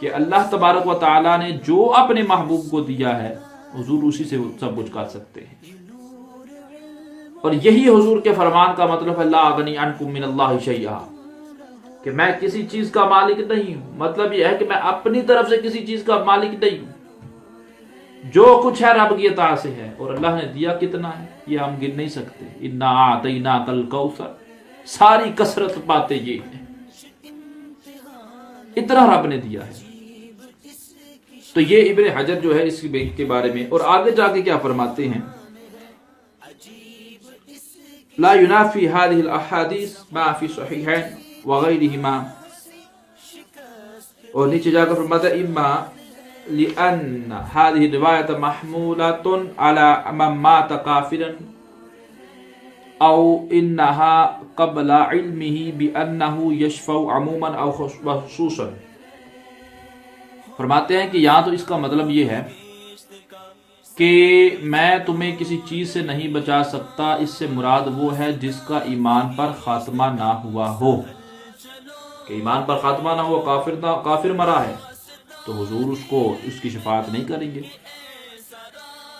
کہ اللہ تبارک و تعالیٰ نے جو اپنے محبوب کو دیا ہے حضور اسی سے سب کچھ کر سکتے ہیں. اور یہی حضور کے فرمان کا مطلب ہے لا اغنی عنکم من اللہ شیئا، کہ میں کسی چیز کا مالک نہیں ہوں. مطلب یہ ہے کہ میں اپنی طرف سے کسی چیز کا مالک نہیں ہوں. جو کچھ ہے رب کی عطا سے ہے، اور اللہ نے دیا کتنا ہے یہ ہم گن نہیں سکتے. انا اعطیناک الکوثر، ساری کثرت باتیں یہ ہیں، اتنا رب نے دیا ہے. تو یہ ابن حجر جو ہے اس کے بارے میں، اور آگے جا کے کیا فرماتے ہیں، لا ينافي هذه الاحاديث ما في صحيحين وغيرهما. اور نیچے جا کر فرماتا ہے اما لان هذه الروايه محموله على من مات كافرا او انها قبل علمه بانه يشفع عموما او خصوصا. فرماتے ہیں کہ یہاں تو اس کا مطلب یہ ہے کہ میں تمہیں کسی چیز سے نہیں بچا سکتا، اس سے مراد وہ ہے جس کا ایمان پر خاتمہ نہ ہوا ہو. کہ ایمان پر خاتمہ نہ ہوا، کافر مرا ہے تو حضور اس کو اس کی شفاعت نہیں کریں گے.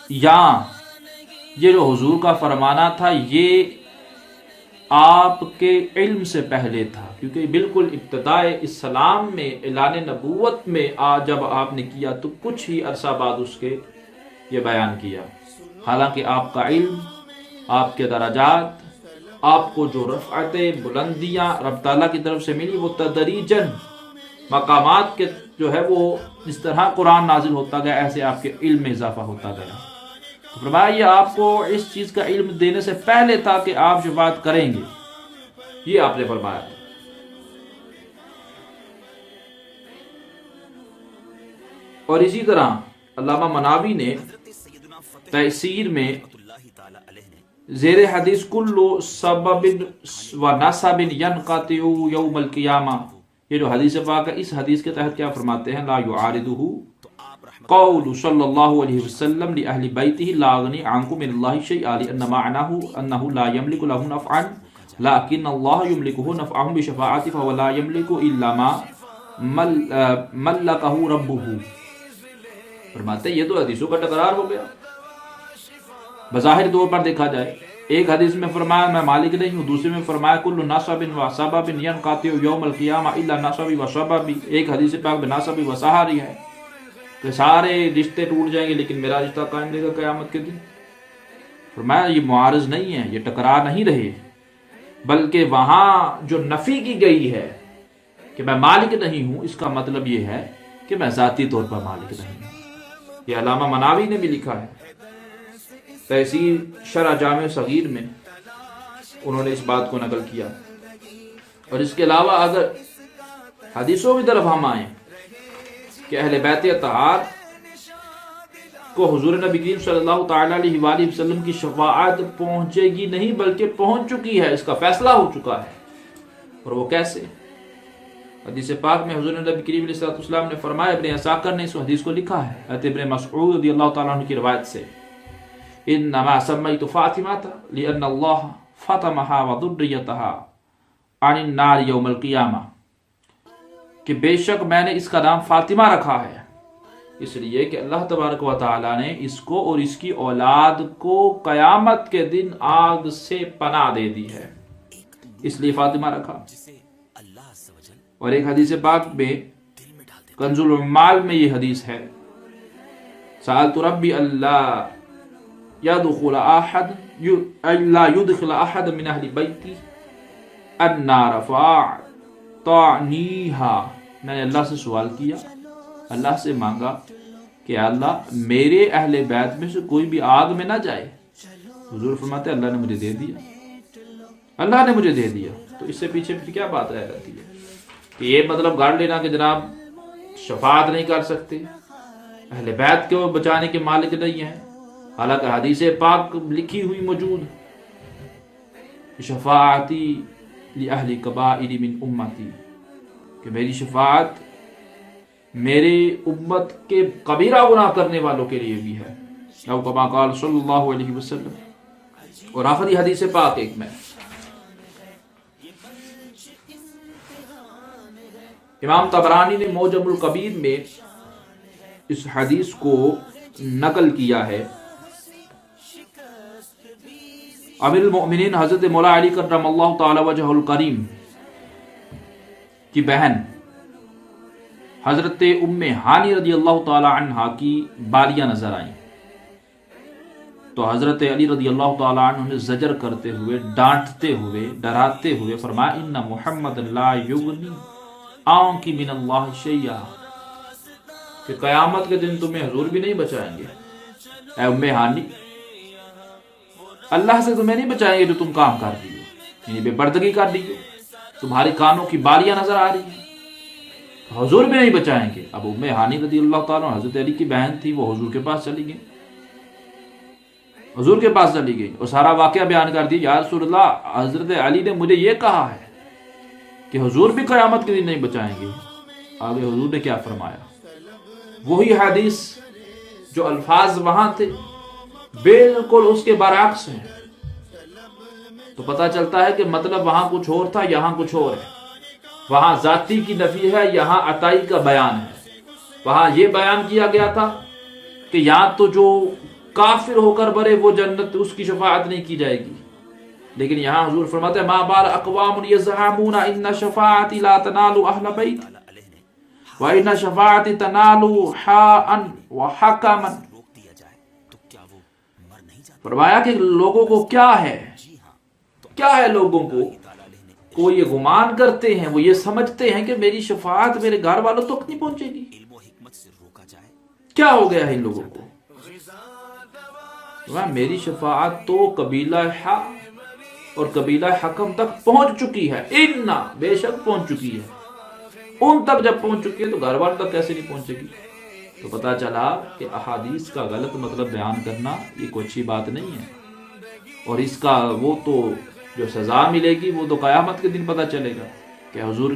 یا یہ جو حضور کا فرمانا تھا یہ آپ کے علم سے پہلے تھا، کیونکہ بالکل ابتدائے اسلام میں اعلان نبوت میں جب آپ نے کیا تو کچھ ہی عرصہ بعد اس کے یہ بیان کیا. حالانکہ آپ کا علم، آپ کے درجات، آپ کو جو رفعتیں بلندیاں رب تعالیٰ کی طرف سے ملی وہ تدریجاً مقامات کے جو ہے وہ جس طرح قرآن نازل ہوتا گیا ایسے آپ کے علم میں اضافہ ہوتا گیا. تو فرمایا یہ آپ کو اس چیز کا علم دینے سے پہلے تھا کہ آپ شفاعت کریں گے، یہ آپ نے فرمایا تھا. اور اسی طرح علامہ مناوی نے تفسیر میں زیر حدیث کل سبب و نسب ینقطع یوم القیامہ، یہ جو حدیث پاک ہے اس حدیث کے تحت کیا فرماتے ہیں، لا یعارضہ قول صلی اللہ علیہ وسلم لأہل بیتہ لا اغنی عنکم من اللہ شیئا لأن معناه انه لا يملك له نفعا لكن الله يملكه نفعهم بشفاعته فهو لا يملك الا ما ملكه ربه. فرماتے ہیں یہ تو حدیثوں کا تکرار ہو گیا. بظاہر طور پر دیکھا جائے ایک حدیث میں فرمایا میں مالک نہیں ہوں، دوسرے میں فرمایا کل نصب و سبب ینقطع یوم القیامہ الا نصبی و سببی. ایک حدیث پاک میں نصبی و سہاری ہے کہ سارے رشتے ٹوٹ جائیں گے لیکن میرا رشتہ قائم رہے گا قیامت کے دن. فرمایا یہ معارض نہیں ہے، یہ ٹکرار نہیں رہے، بلکہ وہاں جو نفی کی گئی ہے کہ میں مالک نہیں ہوں اس کا مطلب یہ ہے کہ میں ذاتی طور پر مالک نہیں ہوں. یہ علامہ مناوی نے بھی لکھا ہے تفسیر شرح جامع صغیر میں، انہوں نے اس بات کو نقل کیا. اور اس کے علاوہ اگر حدیثوں کی طرف ہم آئیں کہ اہل بیت اطہار کو حضور نبی کریم صلی اللہ تعالی علیہ وآلہ وسلم کی شفاعت پہنچے گی نہیں بلکہ پہنچ چکی ہے، اس کا فیصلہ ہو چکا ہے. اور وہ کیسے؟ حدیث پاک میں حضور نبی کریم علیہ السلام نے فرمایا، ابن عساکر نے اس حدیث کو لکھا ہے حضرت ابن مسعود رضی اللہ تعالیٰ عنہ کی روایت سے، انما سمیت فاطمہ لأن اللہ فاطمہا وذریتہا عن النار یوم القیامہ، کہ بے شک میں نے اس کا نام فاطمہ رکھا ہے اس لیے کہ اللہ تبارک و تعالیٰ نے اس کو اور اس کی اولاد کو قیامت کے دن آگ سے پناہ دے دی ہے، اس لیے فاطمہ رکھا. اور ایک حدیث پاک میں کنز العمال میں یہ حدیث ہے، سألت ربی اللہ يدخل احد لا يدخل احد من اهل بیتی النار فاعطنیها. میں نے اللہ سے سوال کیا، اللہ سے مانگا کہ اللہ میرے اہل بیت میں سے کوئی بھی آگ میں نہ جائے. حضور فرماتے ہیں اللہ نے مجھے دے دیا، اللہ نے مجھے دے دیا. تو اس سے پیچھے پھر کیا بات رہ جاتی ہے کہ یہ مطلب گاڑ لینا کہ جناب شفاعت نہیں کر سکتے، اہل بیت کو بچانے کے مالک نہیں ہیں. حالانکہ حدیث پاک لکھی ہوئی موجود، شفاعتی لأہل کبائر من امتی، کہ میری شفاعت میرے امت کے کبیرہ گناہ کرنے والوں کے لیے بھی ہے، او کما قال صلی اللہ علیہ وسلم. اور آخری حدیث پاک ایک میں امام طبرانی نے معجم الکبیر میں اس حدیث کو نقل کیا ہے۔ امیر المؤمنین حضرت مولا علی کرم اللہ تعالی وجہ الکریم کی بہن حضرت ام ہانی رضی اللہ تعالی عنہا کی بالیاں نظر آئیں تو حضرت علی رضی اللہ تعالی عنہ نے زجر کرتے ہوئے، ڈانٹتے ہوئے، ڈراتے ہوئے فرمایا ان محمد لا یغنی عنک من اللہ شیئا، کہ قیامت کے دن تمہیں حضور بھی نہیں بچائیں گے اے ام ہانی، اللہ سے تمہیں نہیں بچائیں گے جو تم کام کر رہی ہو، یعنی بے پردگی کر رہی ہو، تمہاری کانوں کی بالیاں نظر آ رہی ہیں، حضور بھی نہیں بچائیں گے۔ اب ام ہانی رضی اللہ تعالیٰ حضرت علی کی بہن تھی، وہ حضور کے پاس چلی گئی، حضور کے پاس چلی گئی اور سارا واقعہ بیان کر دیا، یا رسول اللہ حضرت علی نے مجھے یہ کہا ہے کہ حضور بھی قیامت کے دن نہیں بچائیں گے۔ آگے حضور نے کیا فرمایا، وہی حدیث جو الفاظ وہاں تھے بالکل اس کے برعکس ہیں، تو پتہ چلتا ہے کہ مطلب وہاں کچھ اور تھا، یہاں کچھ اور ہے۔ وہاں ذاتی کی نفی ہے، یہاں عطائی کا بیان ہے۔ وہاں یہ بیان کیا گیا تھا کہ یہاں تو جو کافر ہو کر برے وہ جنت، اس کی شفاعت نہیں کی جائے گی، لیکن یہاں حضور فرماتے ہیں ما بال اقوام یزعمون ان شفاعتی لا تنال اہل بیت وان شفاعتی تنال حاء وحکما۔ فرمایا کہ لوگوں کو کیا ہے لوگوں کو وہ یہ گمان کرتے ہیں، وہ یہ سمجھتے ہیں کہ میری شفاعت میرے گھر والوں تک نہیں پہنچے گی۔ کیا ہو گیا ہے ان لوگوں کو؟ میری شفاعت تو قبیلہ حا اور قبیلہ حکم تک پہنچ چکی ہے، اننا بے شک پہنچ چکی ہے، ان تک جب پہنچ چکی ہے تو گھر والوں تک کیسے نہیں پہنچے گی؟ تو پتہ چلا کہ احادیث کا غلط مطلب بیان کرنا یہ کوئی اچھی بات نہیں ہے، اور اس کا وہ تو جو سزا ملے گی وہ تو قیامت کے دن پتہ چلے گا کہ حضور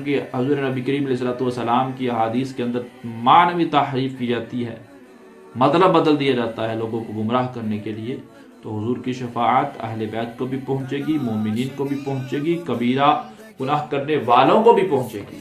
نبی کریم علیہ السلام کی احادیث کے اندر معنوی تحریف کی جاتی ہے، مطلب بدل دیا جاتا ہے لوگوں کو گمراہ کرنے کے لیے۔ تو حضور کی شفاعت اہل بیت کو بھی پہنچے گی، مومنین کو بھی پہنچے گی، کبیرہ گناہ کرنے والوں کو بھی پہنچے گی۔